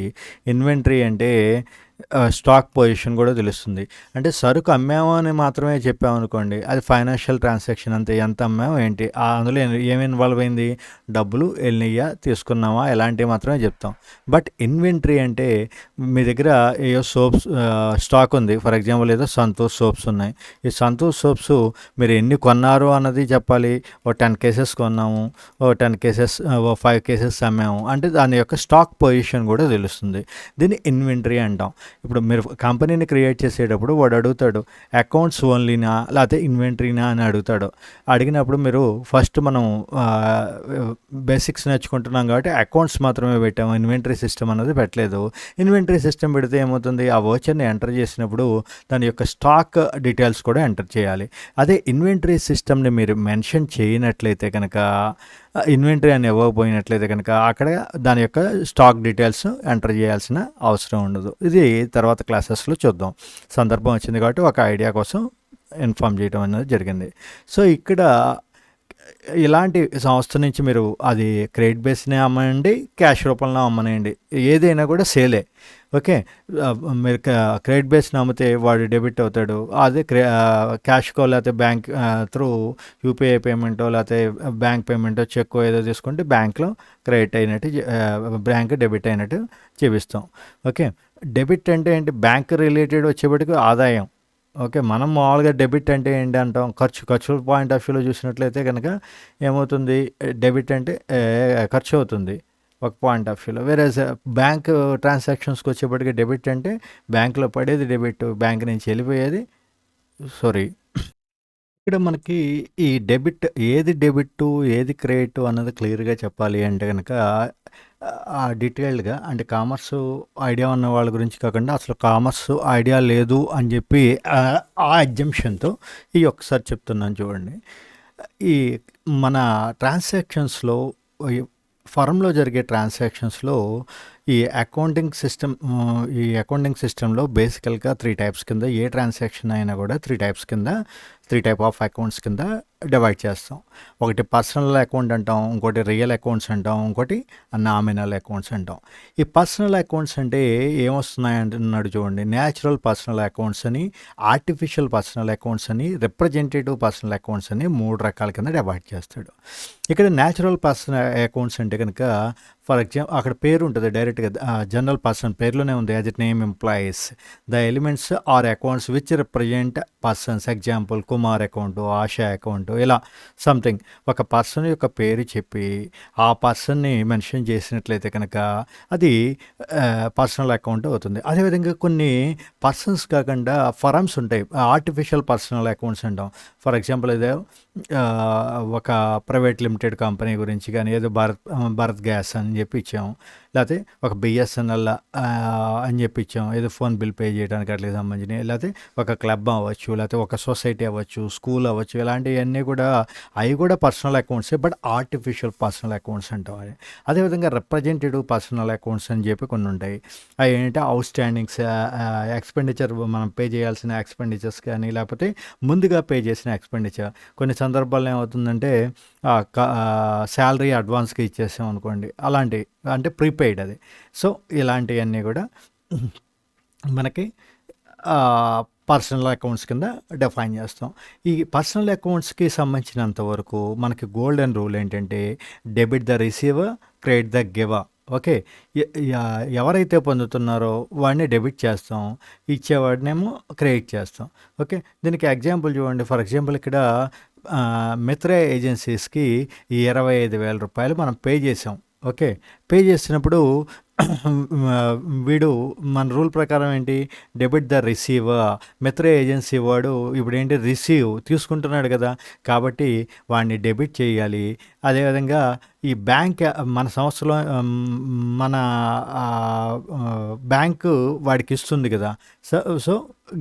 ఇన్వెంటరీ అంటే స్టాక్ పొజిషన్ కూడా తెలుస్తుంది. అంటే సరుకు అమ్మాము అని మాత్రమే చెప్పామనుకోండి, అది ఫైనాన్షియల్ ట్రాన్సాక్షన్ అంతే. ఎంత అమ్మాము ఏంటి, అందులో ఏమి ఇన్వాల్వ్ అయింది, డబ్బులు వెళ్ళినయ్యా తీసుకున్నామా ఎలాంటివి మాత్రమే చెప్తాం. బట్ ఇన్వెంటరీ అంటే మీ దగ్గర ఏదో సోప్స్ స్టాక్ ఉంది, ఫర్ ఎగ్జాంపుల్ ఏదో సంతూర్ సోప్స్ ఉన్నాయి. ఈ సంతూర్ సోప్స్ మీరు ఎన్ని కొన్నారు అన్నది చెప్పాలి. ఓ 10 కేసెస్ కొన్నాము, ఓ 10 కేసెస్, ఓ 5 కేసెస్ అమ్మాము అంటే దాని యొక్క స్టాక్ పొజిషన్ కూడా తెలుస్తుంది. దీన్ని ఇన్వెంటరీ అంటాం. ఇప్పుడు మీరు కంపెనీని క్రియేట్ చేసేటప్పుడు వాడు అడుగుతాడు అకౌంట్స్ ఓన్లీనా లేకపోతే ఇన్వెంటరీనా అని అడుగుతాడు. అడిగినప్పుడు మీరు ఫస్ట్ మనం బేసిక్స్ నేర్చుకుంటున్నాం కాబట్టి అకౌంట్స్ మాత్రమే పెట్టాము, ఇన్వెంటరీ సిస్టమ్ అనేది పెట్టలేదు. ఇన్వెంటరీ సిస్టమ్ పెడితే ఏమవుతుంది, ఆ వోచర్ని ఎంటర్ చేసినప్పుడు దాని యొక్క స్టాక్ డీటెయిల్స్ కూడా ఎంటర్ చేయాలి. అదే ఇన్వెంటరీ సిస్టమ్ని మీరు మెన్షన్ చేయనట్లయితే కనుక, ఇన్వెంటరీ అని ఇవ్వకపోయినట్లయితే కనుక అక్కడ దాని యొక్క స్టాక్ డీటెయిల్స్ ఎంటర్ చేయాల్సిన అవసరం ఉండదు. ఇది తర్వాత క్లాసెస్లో చూద్దాం. సందర్భం వచ్చింది కాబట్టి ఒక ఐడియా కోసం ఇన్ఫామ్ చేయడం అనేది జరిగింది. సో ఇక్కడ ఇలాంటి సంస్థ నుంచి మీరు అది క్రెడిట్ బేస్నే అమ్మనండి, క్యాష్ రూపంలో అమ్మనండి, ఏదైనా కూడా సేలే. ఓకే, మీరు క్రెడిట్ బేస్ని అమ్మితే వాడు డెబిట్ అవుతాడు. అదే క్యాష్కో లేకపోతే బ్యాంక్ త్రూ యూపీఐ పేమెంటో లేకపోతే బ్యాంక్ పేమెంటో చెక్ ఏదో తీసుకుంటే బ్యాంక్లో క్రెడిట్ అయినట్టు, బ్యాంక్ డెబిట్ అయినట్టు చూపిస్తాం. ఓకే, డెబిట్ అంటే ఏంటి, బ్యాంక్ రిలేటెడ్ వచ్చేప్పటికి ఆదాయం. ఓకే, మనం మామూలుగా డెబిట్ అంటే ఏంటి అంటాం, ఖర్చు పాయింట్ ఆఫ్ వ్యూలో చూసినట్లయితే కనుక ఏమవుతుంది, డెబిట్ అంటే ఖర్చు అవుతుంది ఒక పాయింట్ ఆఫ్ వ్యూలో. వేరే బ్యాంక్ ట్రాన్సాక్షన్స్కి వచ్చేప్పటికి డెబిట్ అంటే బ్యాంకులో పడేది డెబిట్, బ్యాంక్ నుంచి వెళ్ళిపోయేది. సారీ, ఇక్కడ మనకి ఈ డెబిట్ ఏది డెబిట్ ఏది క్రెడిట్ అన్నది క్లియర్గా చెప్పాలి అంటే కనుక డీటెయిల్డ్గా, అంటే కామర్స్ ఐడియా ఉన్న వాళ్ళ గురించి కాకుండా అసలు కామర్స్ ఐడియా లేదు అని చెప్పి ఆ ఎగ్జంప్షన్తో ఈ ఒక్కసారి చెప్తున్నాను చూడండి. ఈ మన ట్రాన్సాక్షన్స్లో, ఫర్మ్లో జరిగే ట్రాన్సాక్షన్స్లో ఈ అకౌంటింగ్ సిస్టంలో బేసికల్గా 3 టైప్స్ కింద, ఏ ట్రాన్సాక్షన్ అయినా కూడా 3 టైప్స్ కింద, 3 టైప్ ఆఫ్ అకౌంట్స్ కింద డివైడ్ చేస్తాం. ఒకటి పర్సనల్ అకౌంట్ అంటాం, ఇంకోటి రియల్ అకౌంట్స్ అంటాం, ఇంకోటి నామినల్ అకౌంట్స్ అంటాం. ఈ పర్సనల్ అకౌంట్స్ అంటే ఏమొస్తున్నాయి అంటున్నాడు చూడండి, న్యాచురల్ పర్సనల్ అకౌంట్స్ అని, ఆర్టిఫిషియల్ పర్సనల్ అకౌంట్స్ అని, రిప్రజెంటేటివ్ పర్సనల్ అకౌంట్స్ అని 3 రకాల కింద డివైడ్ చేస్తాడు. ఇక్కడ న్యాచురల్ పర్సనల్ అకౌంట్స్ అంటే కనుక, ఫర్ ఎగ్జాంపుల్ అక్కడ పేరు ఉంటుంది డైరెక్ట్గా, జనరల్ పర్సన్ పేరులోనే ఉంది, as it name employees the elements are accounts which represent persons. Example Kumar account, Asha account, ఇలా సంథింగ్ ఒక పర్సన్ యొక్క పేరు చెప్పి ఆ పర్సన్ని మెన్షన్ చేసినట్లయితే కనుక అది పర్సనల్ అకౌంట్ అవుతుంది. అదేవిధంగా కొన్ని పర్సన్స్ కాకుండా ఫరమ్స్ ఉంటాయి, ఆర్టిఫిషియల్ పర్సనల్ అకౌంట్స్ అంటాం. ఫర్ ఎగ్జాంపుల్ ఏదో ఒక ప్రైవేట్ లిమిటెడ్ కంపెనీ గురించి కానీ, ఏదో భారత్ గ్యాస్ అని చెప్పి ఇచ్చాము, లేకపోతే ఒక బిఎస్ఎన్ఎల్ అని చెప్పి ఇచ్చాము, ఏదో ఫోన్ బిల్ పే చేయడానికి అట్లా సంబంధించినవి, లేకపోతే ఒక క్లబ్ అవ్వచ్చు, లేకపోతే ఒక సొసైటీ అవ్వచ్చు, స్కూల్ అవ్వచ్చు, ఇలాంటివన్నీ కూడా అవి కూడా పర్సనల్ అకౌంట్సే, బట్ ఆర్టిఫిషియల్ పర్సనల్ అకౌంట్స్ అంటాం. అదేవిధంగా రిప్రజెంటేటివ్ పర్సనల్ అకౌంట్స్ అని చెప్పి కొన్ని ఉంటాయి. అవి ఏంటంటే అవుట్ స్టాండింగ్స్, ఎక్స్పెండిచర్, మనం పే చేయాల్సిన ఎక్స్పెండిచర్స్ కానీ, లేకపోతే ముందుగా పే చేసిన ఎక్స్పెండిచర్. కొన్ని సందర్భాల్లో ఏమవుతుందంటే శాలరీ అడ్వాన్స్గా ఇచ్చేసాం అనుకోండి, అలాంటి అంటే ప్రీపెయిడ్ అది. సో ఇలాంటివన్నీ కూడా మనకి పర్సనల్ అకౌంట్స్ కింద డిఫైన్ చేస్తాం. ఈ పర్సనల్ అకౌంట్స్కి సంబంధించినంత వరకు మనకి గోల్డెన్ రూల్ ఏంటంటే debit the receiver, credit the giver. Okay, ఎవరైతే పొందుతున్నారో వాడిని డెబిట్ చేస్తాం, ఇచ్చేవాడినేమో క్రెడిట్ చేస్తాం. ఓకే, దీనికి ఎగ్జాంపుల్ చూడండి. ఫర్ ఎగ్జాంపుల్ ఇక్కడ మిత్ర ఏజెన్సీస్కి 25,000 రూపాయలు మనం పే చేసాం. ఓకే, పే చేసినప్పుడు వీడు మన రూల్ ప్రకారం ఏంటి, డెబిట్ ద రిసీవర్. మిత్ర ఏజెన్సీ వాడు ఇప్పుడు ఏంటి, రిసీవ్ తీసుకుంటున్నాడు కదా, కాబట్టి వాడిని డెబిట్ చేయాలి. అదేవిధంగా ఈ బ్యాంక్, మన సంస్థలో మన బ్యాంకు వాడికి ఇస్తుంది కదా, సో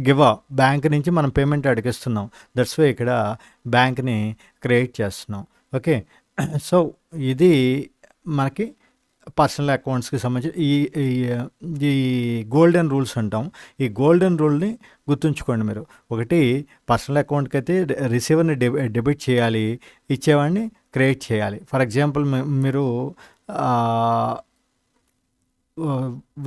గివర్, బ్యాంక్ నుంచి మనం పేమెంట్ వాడికి ఇస్తున్నాం. దట్స్ వై ఇక్కడ బ్యాంక్ని క్రియేట్ చేస్తున్నాం. ఓకే, సో ఇది మనకి పర్సనల్ అకౌంట్స్కి సంబంధించి ఈ గోల్డెన్ రూల్స్ అంటాం. ఈ గోల్డెన్ రూల్ని గుర్తుంచుకోండి మీరు. ఒకటి, పర్సనల్ అకౌంట్కి అయితే రిసీవర్ని డెబిట్ చేయాలి, ఇచ్చేవాడిని క్రియేట్ చేయాలి. ఫర్ ఎగ్జాంపుల్ మీరు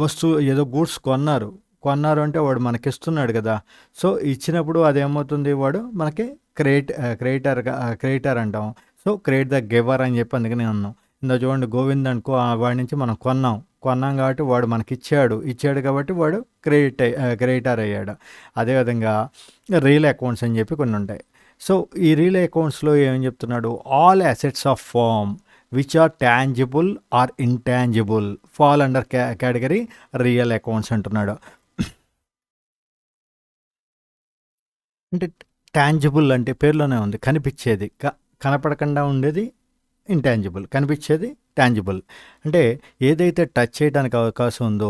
వస్తువు ఏదో గూడ్స్ కొన్నారు, కొన్నారు అంటే వాడు మనకిస్తున్నాడు కదా! సో, ఇచ్చినప్పుడు అదేమవుతుంది వాడు మనకి క్రియేటర్ అంటాం. సో, క్రియేట్ ద గివర్ అని చెప్పి అందుకనే అన్నాం. ఇందాక చూడండి గోవింద్ అనుకో వాడి నుంచి మనం కొన్నాం కాబట్టి వాడు ఇచ్చాడు కాబట్టి వాడు క్రియేటర్ అయ్యాడు. అదేవిధంగా రియల్ అకౌంట్స్ అని చెప్పి కొన్ని ఉంటాయి. సో, ఈ రియల్ అకౌంట్స్‌లో ఏమని చెప్తున్నాడు? All assets of firm which are tangible or intangible fall under category real accounts అంటున్నాడు. అంటే టాంజిబుల్ అంటే పేరులోనే ఉంది, కనిపించేది. కనపడకుండా ఉండేది ఇంటాంజిబుల్, కనిపించేది టాంజిబుల్. అంటే ఏదైతే టచ్ చేయడానికి అవకాశం ఉందో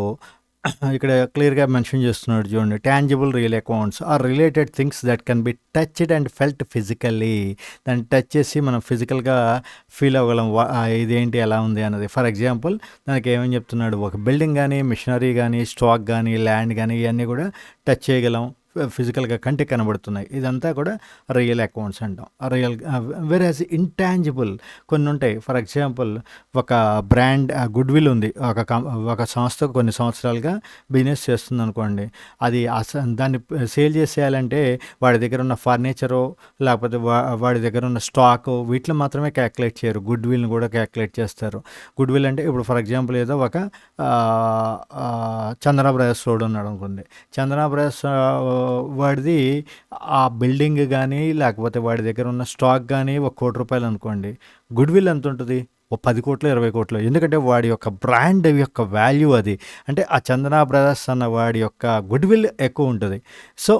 ఇక్కడ క్లియర్గా మెన్షన్ చేస్తున్నాడు చూడండి. Tangible real accounts are related things that can be touched and felt physically. దాన్ని టచ్ చేసి మనం ఫిజికల్గా ఫీల్ అవ్వగలం ఇదేంటి ఎలా ఉంది అన్నది. ఫర్ ఎగ్జాంపుల్ దానికి ఏమని చెప్తున్నాడు, ఒక బిల్డింగ్ కానీ, మిషనరీ కానీ, స్టాక్ కానీ, ల్యాండ్ కానీ ఇవన్నీ కూడా టచ్ చేయగలం, ఫిజికల్గా కంటికి కనబడుతున్నాయి. ఇదంతా కూడా రియల్ అకౌంట్స్ అంటాం. వెరాజ్ ఇంటాంజిబుల్ కొన్ని ఉంటాయి. ఫర్ ఎగ్జాంపుల్ ఒక బ్రాండ్ గుడ్ విల్ ఉంది, ఒక సంస్థ కొన్ని సంవత్సరాలుగా బిజినెస్ చేస్తుంది అనుకోండి. అది దాన్ని సేల్ చేసేయాలంటే వాడి దగ్గర ఉన్న ఫర్నిచరు లేకపోతే వాడి దగ్గర ఉన్న స్టాకు వీటిలో మాత్రమే క్యాల్కులేట్ చేయరు, గుడ్ విల్ని కూడా క్యాల్కులేట్ చేస్తారు. గుడ్ విల్ అంటే ఇప్పుడు ఫర్ ఎగ్జాంపుల్ ఏదో ఒక చందన బ్రదర్స్ రోడ్ ఉన్నాడు అనుకోండి. చందన బ్రదర్స్ వాడిది ఆ బిల్డింగ్ కానీ లేకపోతే వాడి దగ్గర ఉన్న స్టాక్ కానీ ₹1,00,00,000 అనుకోండి. గుడ్ విల్ ఎంత ఉంటుంది? ఓ 10 కోట్లు 20 కోట్లు. ఎందుకంటే వాడి యొక్క బ్రాండ్ యొక్క వాల్యూ అది. అంటే ఆ చందన బ్రదర్స్ అన్న వాడి యొక్క గుడ్ విల్ ఎక్కువ ఉంటుంది. సో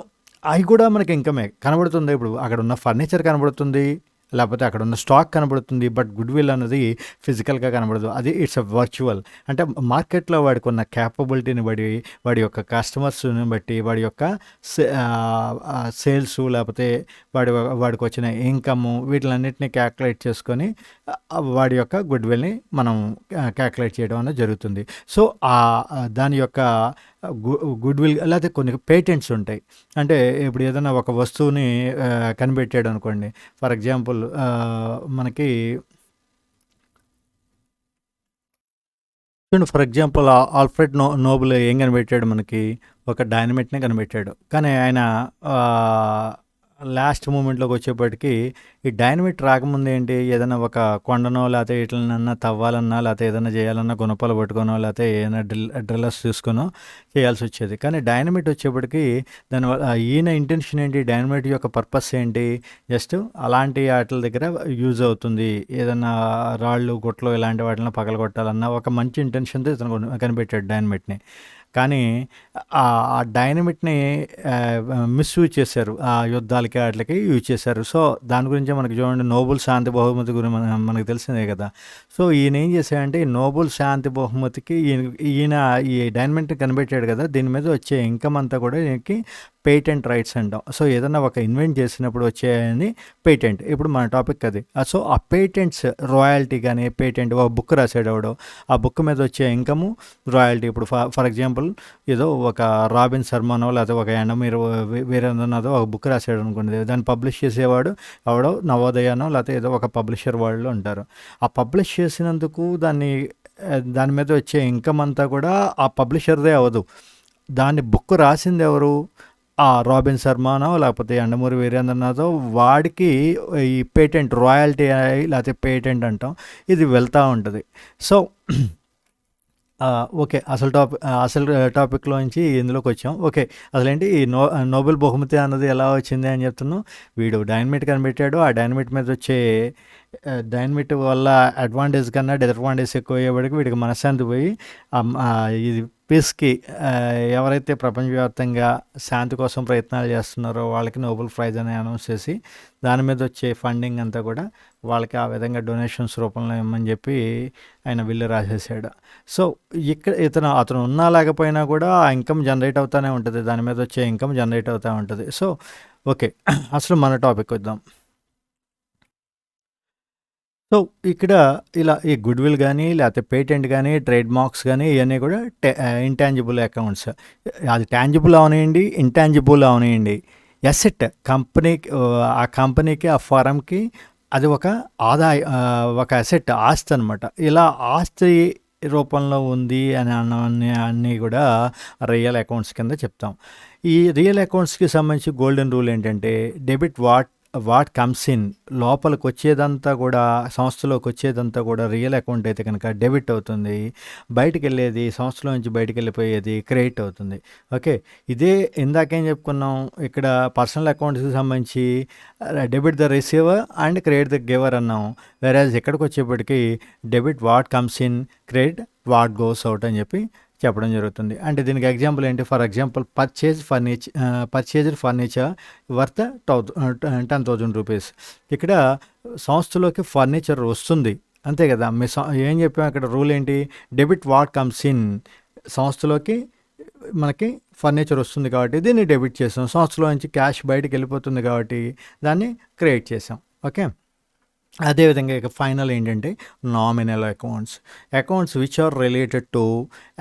అవి కూడా మనకి ఇన్కమే కనబడుతుంది. ఇప్పుడు అక్కడ ఉన్న ఫర్నిచర్ కనబడుతుంది, లేకపోతే అక్కడ ఉన్న స్టాక్ కనబడుతుంది, బట్ గుడ్ విల్ అన్నది ఫిజికల్గా కనబడదు. అది ఇట్స్ అ వర్చువల్. అంటే మార్కెట్లో వాడికి ఉన్న క్యాపబిలిటీని బట్టి, వాడి యొక్క కస్టమర్స్ని బట్టి, వాడి యొక్క సేల్స్ లేకపోతే వాడికి వచ్చిన ఇన్కమ్ వీటిలన్నిటిని క్యాల్కులేట్ చేసుకొని వాడి యొక్క గుడ్ విల్ని మనం క్యాల్కులేట్ చేయడం అనేది జరుగుతుంది. సో దాని యొక్క గుడ్ విల్ లేకపోతే కొన్ని పేటెంట్స్ ఉంటాయి. అంటే ఇప్పుడు ఏదైనా ఒక వస్తువుని కనిపెట్టాడు అనుకోండి. ఫర్ ఎగ్జాంపుల్ మనకి ఫర్ ఎగ్జాంపుల్ ఆల్ఫ్రెడ్ నోబెల్ ఏం కనిపెట్టాడు? మనకి ఒక డైనమైట్నే కనిపెట్టాడు. కానీ ఆయన లాస్ట్ మూమెంట్లోకి వచ్చేప్పటికి ఈ డైనమైట్ రాకముందు ఏంటి, ఏదైనా ఒక కొండనో లేకపోతే ఇట్లనన్నా తవ్వాలన్నా లేకపోతే ఏదైనా చేయాలన్నా గుణపాలు పట్టుకోనో లేకపోతే ఏదైనా డ్రిల్లర్స్ తీసుకునో చేయాల్సి వచ్చేది. కానీ డైనమైట్ వచ్చేప్పటికి దానివల్ల ఈయన ఇంటెన్షన్ ఏంటి, డైనమైట్ యొక్క పర్పస్ ఏంటి, జస్ట్ అలాంటి వాటి దగ్గర యూజ్ అవుతుంది, ఏదైనా రాళ్ళు గుట్లు ఇలాంటి వాటిని పగలగొట్టాలన్నా ఒక మంచి ఇంటెన్షన్తో ఇతను కనిపెట్టాడు డైనమైట్ని. కానీ ఆ డైనమిట్ని మిస్యూజ్ చేశారు, ఆ యుద్ధాలకి వాటికి యూజ్ చేశారు. సో దాని గురించి మనకి చూడండి, నోబెల్ శాంతి బహుమతి గురించి మనకు తెలిసిందే కదా. సో ఈయన ఏం చేశాడంటే ఈ నోబెల్ శాంతి బహుమతికి ఈయన ఈ డైనమిట్ని కనిపెట్టాడు కదా, దీని మీద వచ్చే ఇన్కమ్ అంతా కూడా ఈయనకి పేటెంట్ రైట్స్ అంటాం. సో ఏదన్నా ఒక ఇన్వెంట్ చేసినప్పుడు వచ్చేయని పేటెంట్. ఇప్పుడు మన టాపిక్ అది. సో ఆ పేటెంట్స్ రాయల్టీ కానీ, పేటెంట్ ఒక బుక్ రాసేటవాడు, ఆ బుక్ మీద వచ్చే ఇన్కము రాయల్టీ. ఇప్పుడు ఫర్ ఎగ్జాంపుల్ ఏదో ఒక రాబిన్ శర్మనో లేకపోతే ఒక ఎండమీర వీరేంద్రనాథో ఒక బుక్ రాసాడు అనుకోండి, దాన్ని పబ్లిష్ చేసేవాడు ఎవడో నవోదయనో లేకపోతే ఏదో ఒక పబ్లిషర్ వాళ్ళు ఉంటారు. ఆ పబ్లిష్ చేసినందుకు దాని మీద వచ్చే ఇన్కమ్ అంతా కూడా ఆ పబ్లిషర్దే అవ్వదు. దాన్ని బుక్ రాసింది ఎవరు? ఆ రాబిన్ శర్మనో లేకపోతే ఎండమూరి వీరేంద్రనాథో వాడికి ఈ పేటెంట్ రాయల్టీ లేకపోతే పేటెంట్ అంటాం, ఇది వెళ్తూ ఉంటుంది. సో ఓకే, అసలు టాపిక్లోంచి ఇందులోకి వచ్చాం. ఓకే, అసలేంటి ఈ నోబెల్ బహుమతి అన్నది ఎలా వచ్చింది అని చెప్తున్నాం. వీడు డైనమైట్ కనిపెట్టాడు, ఆ డైనమైట్ మీద వచ్చే డైనమైట్ వల్ల అడ్వాంటేజ్ కన్నా డిసడ్వాంటేజ్ ఎక్కువ అయ్యేవాడికి వీడికి మనశ్శాంతి పోయి ఇది పీస్కి ఎవరైతే ప్రపంచవ్యాప్తంగా శాంతి కోసం ప్రయత్నాలు చేస్తున్నారో వాళ్ళకి నోబెల్ ప్రైజ్ అని అనౌన్స్ చేసి దాని మీద వచ్చే ఫండింగ్ అంతా కూడా వాళ్ళకి ఆ విధంగా డొనేషన్స్ రూపంలో ఇవ్వమని చెప్పి ఆయన బిల్లు రాసేసాడు. సో అతను ఉన్నా లేకపోయినా కూడా ఆ ఇన్కమ్ జనరేట్ అవుతూనే ఉంటుంది, దాని మీద వచ్చే ఇన్కమ్ జనరేట్ అవుతూ ఉంటుంది. సో ఓకే, అసలు మన టాపిక్ వద్దాం. సో ఇక్కడ ఇలా ఈ గుడ్ విల్ కానీ లేకపోతే పేటెంట్ కానీ ట్రేడ్ మార్క్స్ కానీ ఇవన్నీ కూడా ఇంటాంజిబుల్ అకౌంట్స్. అది టాంజిబుల్ అవనివ్వండి, ఇంటాంజిబుల్ అవనివ్వండి, ఎసెట్ ఆ కంపెనీకి ఆ ఫారంకి అది ఒక ఆదాయ ఒక అసెట్, ఆస్తి అనమాట. ఇలా ఆస్తి రూపంలో ఉంది అని అన్నీ కూడా రియల్ అకౌంట్స్ కింద చెప్తాం. ఈ రియల్ అకౌంట్స్కి సంబంధించి గోల్డెన్ రూల్ ఏంటంటే డెబిట్ వాట్ కమ్స్ ఇన్, లోపలికి వచ్చేదంతా కూడా, సంస్థలోకి వచ్చేదంతా కూడా రియల్ అకౌంట్ అయితే కనుక డెబిట్ అవుతుంది, బయటికి వెళ్ళేది, సంస్థలో నుంచి బయటికి వెళ్ళిపోయేది క్రెడిట్ అవుతుంది. ఓకే, ఇదే ఇందాకేం చెప్పుకున్నాం, ఇక్కడ పర్సనల్ అకౌంట్స్కి సంబంధించి debit the receiver and credit the giver అన్నాం. వేరేజ్ ఇక్కడికి వచ్చేప్పటికి debit what comes in, credit what goes out అని చెప్పి చెప్పడం జరుగుతుంది. అంటే దీనికి ఎగ్జాంపుల్ ఏంటి, for example purchased furniture worth 10,000 rupees. ఇక్కడ సంస్థలోకి ఫర్నిచర్ వస్తుంది అంతే కదా, ఏం చెప్పాం ఇక్కడ రూల్ ఏంటి, డెబిట్ వాట్ కమ్స్ ఇన్, సంస్థలోకి మనకి ఫర్నిచర్ వస్తుంది కాబట్టి దీన్ని డెబిట్ చేసాం, సంస్థలో నుంచి క్యాష్ బయటికి వెళ్ళిపోతుంది కాబట్టి దాన్ని క్రియేట్ చేసాం. ఓకే, అదేవిధంగా ఇక ఫైనల్ ఏంటంటే nominal accounts which are related to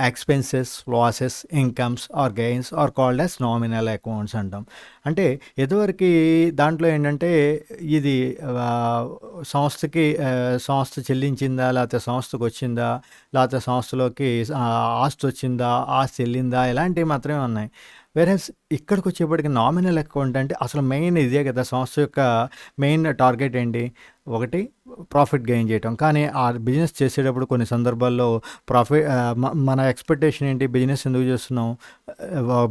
expenses, losses, incomes or gains are called as nominal accounts అంటాం. అంటే ఇదివరకు దాంట్లో ఏంటంటే ఇది సంస్థ చెల్లించిందా, లేకపోతే సంస్థకు వచ్చిందా, లేకపోతే సంస్థలోకి ఆస్తి వచ్చిందా, ఆస్తి వెళ్ళిందా, ఇలాంటివి మాత్రమే ఉన్నాయి. వేరేస్ ఇక్కడికి వచ్చేప్పటికి నామినల్ అకౌంట్ అంటే అసలు మెయిన్ ఇదే కదా, సంస్థ యొక్క మెయిన్ టార్గెట్ ఏంటి, ఒకటి ప్రాఫిట్ గెయిన్ చేయటం. కానీ ఆ బిజినెస్ చేసేటప్పుడు కొన్ని సందర్భాల్లో మన ఎక్స్పెక్టేషన్ ఏంటి, బిజినెస్ ఎందుకు చేస్తున్నాం,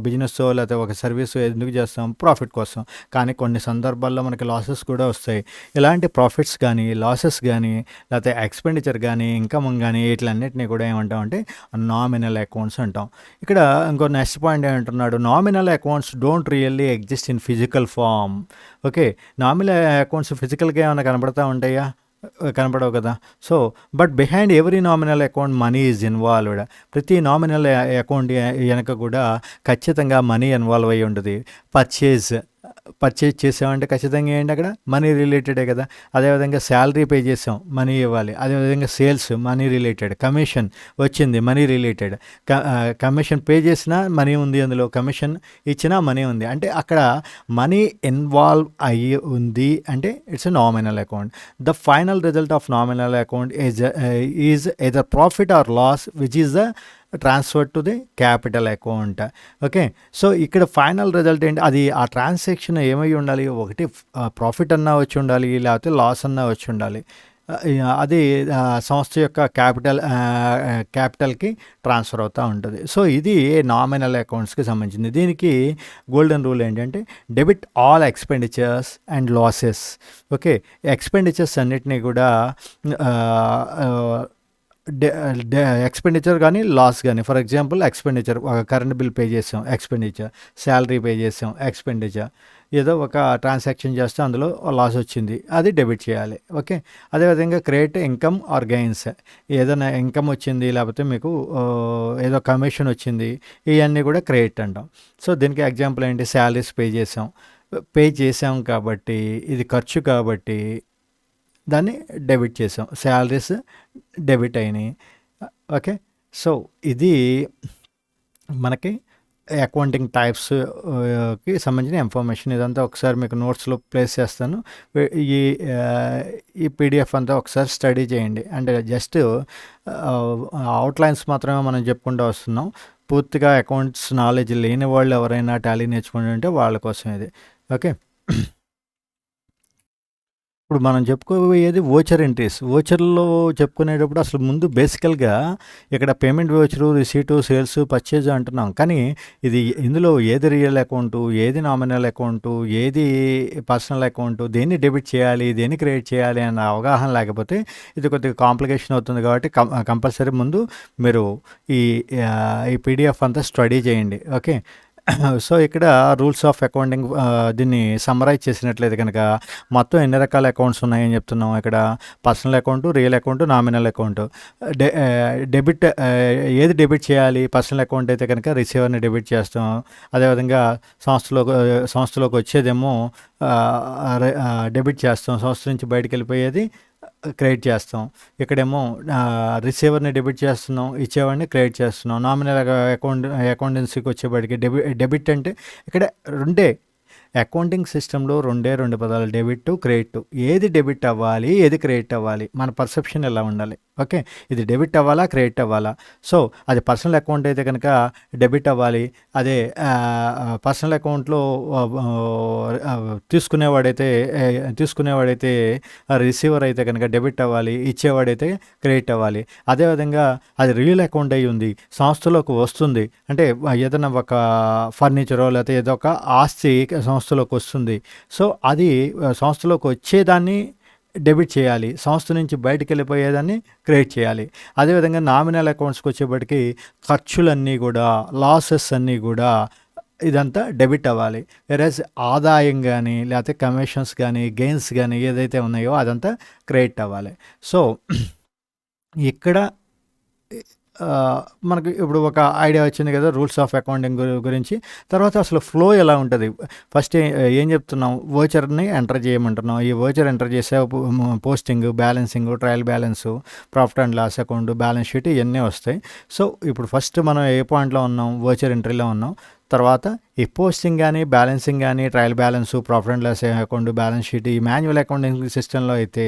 బిజినెస్ లేకపోతే ఒక సర్వీస్ ఎందుకు చేస్తాం, ప్రాఫిట్ కోసం. కానీ కొన్ని సందర్భాల్లో మనకి లాసెస్ కూడా వస్తాయి. ఇలాంటి ప్రాఫిట్స్ కానీ, లాసెస్ కానీ, లేకపోతే ఎక్స్పెండిచర్ కానీ, ఇన్కమ్ కానీ, వీటిలన్నిటినీ కూడా ఏమంటాం అంటే నామినల్ అకౌంట్స్ అంటాం. ఇక్కడ ఇంకో నెక్స్ట్ పాయింట్ ఏమంటున్నాడు, nominal accounts don't really exist in physical form. Okay, nominal accounts ఫిజికల్గా ఏమైనా కనబడతా ఉంటాయా, కనపడవు కదా. So but behind every nominal account money is involved. ప్రతి నామినల్ అకౌంట్ వెనక కూడా ఖచ్చితంగా మనీ ఇన్వాల్వ్ అయ్యి ఉంటుంది. పర్చేజ్ చేసామంటే ఖచ్చితంగా ఏంటి, అక్కడ మనీ రిలేటెడే కదా. అదేవిధంగా శాలరీ పే చేసాం, మనీ ఇవ్వాలి. అదేవిధంగా సేల్స్ మనీ రిలేటెడ్, కమిషన్ వచ్చింది మనీ రిలేటెడ్, కమిషన్ పే చేసినా మనీ ఉంది, అందులో కమిషన్ ఇచ్చినా మనీ ఉంది. అంటే అక్కడ మనీ ఇన్వాల్వ్ అయ్యి ఉంది అంటే it's a nominal account. The final result of nominal account is either profit or loss which is the transfer to the capital account. Okay, so ఇక్కడ ఫైనల్ రిజల్ట్ ఏంటి, అది ఆ ట్రాన్సాక్షన్ ఏమై ఉండాలి, ఒకటి ప్రాఫిట్ అన్నా వచ్చి ఉండాలి, లేకపోతే లాస్ అన్నా వచ్చి ఉండాలి. అది సంస్థ యొక్క క్యాపిటల్కి ట్రాన్స్ఫర్ అవుతూ ఉంటుంది. సో ఇది నామినల్ అకౌంట్స్కి సంబంధించింది. దీనికి గోల్డెన్ రూల్ ఏంటంటే debit all expenditures and losses. Okay, expenditures అన్నిటినీ కూడా ఎక్స్పెండిచర్ కానీ లాస్ కానీ, for example expenditure, current bill pay చేసాం ఎక్స్పెండిచర్, శాలరీ పే చేసాం ఎక్స్పెండిచర్, ఏదో ఒక ట్రాన్సాక్షన్ చేస్తే అందులో లాస్ వచ్చింది, అది డెబిట్ చేయాలి. ఓకే, అదేవిధంగా క్రెడిట్ ఇన్కమ్ ఆర్ గెయిన్స్, ఏదైనా ఇన్కమ్ వచ్చింది లేకపోతే మీకు ఏదో కమిషన్ వచ్చింది, ఇవన్నీ కూడా క్రెడిట్ అంటాం. సో దీనికి ఎగ్జాంపుల్ ఏంటి, శాలరీస్ పే చేసాం కాబట్టి ఇది ఖర్చు కాబట్టి దాన్ని డెబిట్ చేసాం, శాలరీస్ డెబిట్ అయినాయి. ఓకే, సో ఇది మనకి అకౌంటింగ్ టైప్స్కి సంబంధించిన ఇన్ఫర్మేషన్. ఇదంతా ఒకసారి మీకు నోట్స్లో ప్లేస్ చేస్తాను. ఈ పీడిఎఫ్ అంతా ఒకసారి స్టడీ చేయండి. అంటే జస్ట్ అవుట్లైన్స్ మాత్రమే మనం చెప్పుకుంటూ వస్తున్నాం. పూర్తిగా అకౌంట్స్ నాలెడ్జ్ లేని వాళ్ళు ఎవరైనా టాలీ నేర్చుకుంటుంటే వాళ్ళ కోసం ఇది. ఓకే, ఇప్పుడు మనం చెప్పుకోబోయేది వోచర్ ఎంట్రీస్. వోచర్లో చెప్పుకునేటప్పుడు అసలు ముందు బేసికల్గా ఇక్కడ పేమెంట్ వోచరు, రిసీటు, సేల్స్, పర్చేజ్ అంటున్నాం. కానీ ఇందులో ఏది రియల్ అకౌంటు, ఏది నామినల్ అకౌంటు, ఏది పర్సనల్ అకౌంటు, దేన్ని డెబిట్ చేయాలి, దేన్ని క్రియేట్ చేయాలి అన్న అవగాహన లేకపోతే ఇది కొద్దిగా కాంప్లికేషన్ అవుతుంది. కాబట్టి కంపల్సరీ ముందు మీరు ఈ పీడిఎఫ్ అంతా స్టడీ చేయండి. ఓకే, సో ఇక్కడ రూల్స్ ఆఫ్ అకౌంటింగ్ దీన్ని సమ్మరైజ్ చేసినట్లయితే కనుక మొత్తం ఎన్ని రకాల అకౌంట్స్ ఉన్నాయని చెప్తున్నాం. ఇక్కడ personal account, real account, nominal account. Debit ఏది డెబిట్ చేయాలి, పర్సనల్ అకౌంట్ అయితే కనుక రిసీవర్ని డెబిట్ చేస్తాం. అదేవిధంగా సంస్థలోకి వచ్చేదేమో డెబిట్ చేస్తాం, సంస్థ నుంచి బయటకు వెళ్ళిపోయేది క్రెడిట్ చేస్తాం. ఇక్కడేమో రిసీవర్ని డెబిట్ చేస్తున్నాం, ఇచ్చేవాడిని క్రెడిట్ చేస్తున్నాం. నామినల్ అకౌంటెన్సీకి వచ్చేవాడికి డెబిట్ అంటే ఇక్కడ రెండే, అకౌంటింగ్ సిస్టంలో రెండు పదాలు డెబిట్ క్రెడిట్. ఏది డెబిట్ అవ్వాలి, ఏది క్రెడిట్ అవ్వాలి, మన పర్సెప్షన్ ఎలా ఉండాలి. ఓకే, ఇది డెబిట్ అవ్వాలా, క్రెడిట్ అవ్వాలా. సో అది పర్సనల్ అకౌంట్ అయితే కనుక డెబిట్ అవ్వాలి. అదే పర్సనల్ అకౌంట్లో తీసుకునేవాడైతే రిసీవర్ అయితే కనుక డెబిట్ అవ్వాలి, ఇచ్చేవాడైతే క్రెడిట్ అవ్వాలి. అదేవిధంగా అది రియల్ అకౌంట్ అయి ఉంది, సంస్థలోకి వస్తుంది అంటే ఏదైనా ఒక ఫర్నిచరో లేకపోతే ఏదో ఒక ఆస్తి సంస్థలోకి వస్తుంది. సో అది సంస్థలోకి వచ్చేదాన్ని డెబిట్ చేయాలి, సంస్థ నుంచి బయటికి వెళ్ళిపోయేదాన్ని క్రెడిట్ చేయాలి. అదేవిధంగా నామినల్ అకౌంట్స్కి వచ్చేప్పటికి ఖర్చులన్నీ కూడా, లాసెస్ అన్నీ కూడా ఇదంతా డెబిట్ అవ్వాలి. వెరాజ్ ఆదాయం కానీ లేకపోతే కమిషన్స్ కానీ గెయిన్స్ కానీ ఏదైతే ఉన్నాయో అదంతా క్రెడిట్ అవ్వాలి. సో ఇక్కడ మనకు ఇప్పుడు ఒక ఐడియా వచ్చింది కదా రూల్స్ ఆఫ్ అకౌంటింగ్ గురించి. తర్వాత అసలు ఫ్లో ఎలా ఉంటుంది, ఫస్ట్ ఏం చెప్తున్నాం, వోచర్ని ఎంటర్ చేయమంటున్నాం. ఈ వోచర్ ఎంటర్ చేసే posting, balancing, trial balance, profit and loss account, balance sheet ఇవన్నీ వస్తాయి. సో ఇప్పుడు ఫస్ట్ మనం ఏ పాయింట్లో ఉన్నాం, వోచర్ ఎంట్రీలో ఉన్నాం. తర్వాత ఈ పోస్టింగ్ కానీ, బ్యాలెన్సింగ్ కానీ, trial balance, profit and loss account, balance sheet, ఈ మాన్యువల్ అకౌంటింగ్ సిస్టంలో అయితే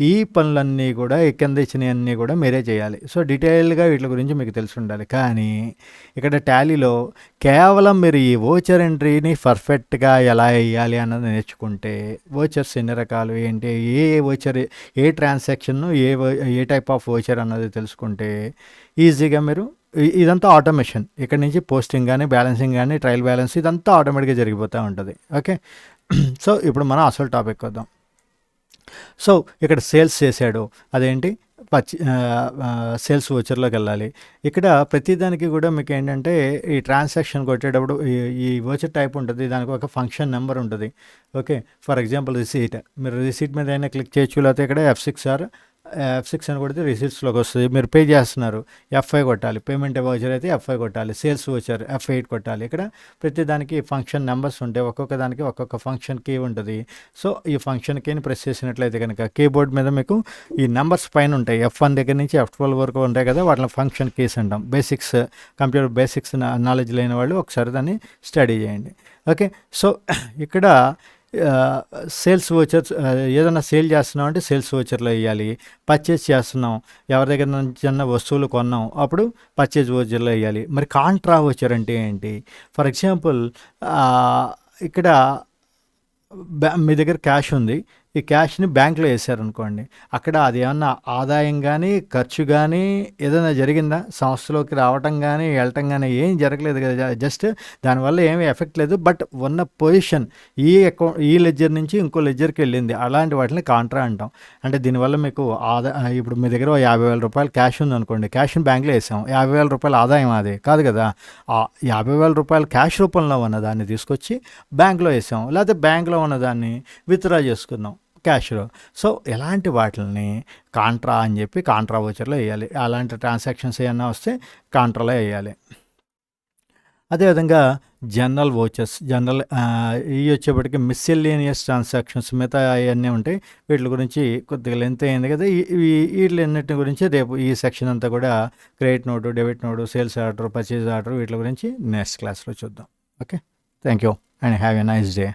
ఈ పనులన్నీ కూడా కింద ఇచ్చినవన్నీ కూడా మీరే చేయాలి. సో డీటెయిల్గా వీటి గురించి మీకు తెలిసి ఉండాలి. కానీ ఇక్కడ టాలీలో కేవలం మీరు ఈ వోచర్ ఎంట్రీని పర్ఫెక్ట్గా ఎలా వేయాలి అన్నది నేర్చుకుంటే, వోచర్స్ ఎన్ని రకాలు ఏంటి, ఏ వోచర్, ఏ ట్రాన్సాక్షన్, ఏ టైప్ ఆఫ్ వోచర్ అన్నది తెలుసుకుంటే ఈజీగా మీరు ఇదంతా ఆటోమేషన్. ఇక్కడ నుంచి పోస్టింగ్ కానీ, బ్యాలెన్సింగ్ కానీ, ట్రయల్ బ్యాలెన్స్ ఇదంతా ఆటోమేటిక్గా జరిగిపోతూ ఉంటుంది. ఓకే, సో ఇప్పుడు మనం అసలు టాపిక్ వద్దాం. సో ఇక్కడ సేల్స్ చేశాడు, అదేంటి సేల్స్ వోచర్లోకి వెళ్ళాలి. ఇక్కడ ప్రతిదానికి కూడా మీకు ఏంటంటే ఈ ట్రాన్సాక్షన్ కొట్టేటప్పుడు ఈ వోచర్ టైప్ ఉంటుంది, దానికి ఒక ఫంక్షన్ నెంబర్ ఉంటుంది. ఓకే, ఫర్ ఎగ్జాంపుల్ రిసీట్, మీరు రిసీట్ మీద అయినా క్లిక్ చేయొచ్చు, లేకపోతే ఇక్కడ F6 అని కొడితే రిసీట్స్లోకి వస్తుంది. మీరు పే చేస్తున్నారు, F5 కొట్టాలి. పేమెంట్ వోచర్ అయితే F5 కొట్టాలి. సేల్స్ వోచర్ F8 కొట్టాలి. ఇక్కడ ప్రతి దానికి ఫంక్షన్ నెంబర్స్ ఉంటాయి, ఒక్కొక్క దానికి ఒక్కొక్క ఫంక్షన్ కీ ఉంటుంది. సో ఈ ఫంక్షన్ కీని ప్రెస్ చేసినట్లయితే కనుక కీబోర్డ్ మీద మీకు ఈ నెంబర్స్ పైన ఉంటాయి, F1 దగ్గర నుంచి F12 వరకు ఉంటాయి కదా, వాటిని ఫంక్షన్ కీస్ అంటాం. కంప్యూటర్ బేసిక్స్ నాలెడ్జ్ లేని వాళ్ళు ఒకసారి దాన్ని స్టడీ చేయండి. ఓకే, సో ఇక్కడ సేల్స్ వోచర్స్, ఏదైనా సేల్ చేస్తున్నాం అంటే సేల్స్ వోచర్లో వేయాలి. పర్చేజ్ చేస్తున్నాం, ఎవరి దగ్గర నుంచి అన్న వస్తువులు కొన్నాం, అప్పుడు పర్చేజ్ వోచర్లో వేయాలి. మరి కాంట్రా వోచర్ అంటే ఏంటి? ఫర్ ఎగ్జాంపుల్ ఇక్కడ మీ దగ్గర క్యాష్ ఉంది, ఈ క్యాష్ని బ్యాంక్లో వేసారనుకోండి, అక్కడ అది ఏమన్నా ఆదాయం కానీ ఖర్చు కానీ ఏదైనా జరిగిందా? సంస్థలోకి రావటం కానీ వెళ్ళటం కానీ ఏం జరగలేదు కదా, జస్ట్ దానివల్ల ఏమీ ఎఫెక్ట్ లేదు. బట్ ఉన్న పొజిషన్ ఈ లెడ్జర్ నుంచి ఇంకో లెడ్జర్కి వెళ్ళింది, అలాంటి వాటిని కాంట్రా అంటాం. అంటే దీనివల్ల మీకు ఇప్పుడు మీ దగ్గర 50,000 రూపాయలు క్యాష్ ఉందనుకోండి, క్యాష్ని బ్యాంక్లో వేసాం, 50,000 రూపాయలు ఆదాయం అది కాదు కదా. ఆ 50,000 రూపాయలు క్యాష్ రూపంలో ఉన్నదాన్ని తీసుకొచ్చి బ్యాంక్లో వేసాం, లేకపోతే బ్యాంక్లో ఉన్నదాన్ని విత్డ్రా చేసుకున్నాం క్యాష్లో. సో ఇలాంటి వాటిని కాంట్రా అని చెప్పి కాంట్రా వోచర్లో వేయాలి. అలాంటి ట్రాన్సాక్షన్స్ ఏమన్నా వస్తే కాంట్రాలో వేయాలి. అదేవిధంగా జనరల్ వోచర్స్, ఇవి వచ్చేప్పటికి మిస్సెల్లేనియస్ ట్రాన్సాక్షన్స్, మిగతా అవన్నీ ఉంటాయి. వీటి గురించి కొద్దిగా లెంత్ అయింది కదా, వీటిలన్నిటి గురించి రేపు ఈ సెక్షన్ అంతా కూడా credit note, debit note, sales order, purchase order, వీటి గురించి నెక్స్ట్ క్లాస్లో చూద్దాం. Okay, thank you and have a nice day.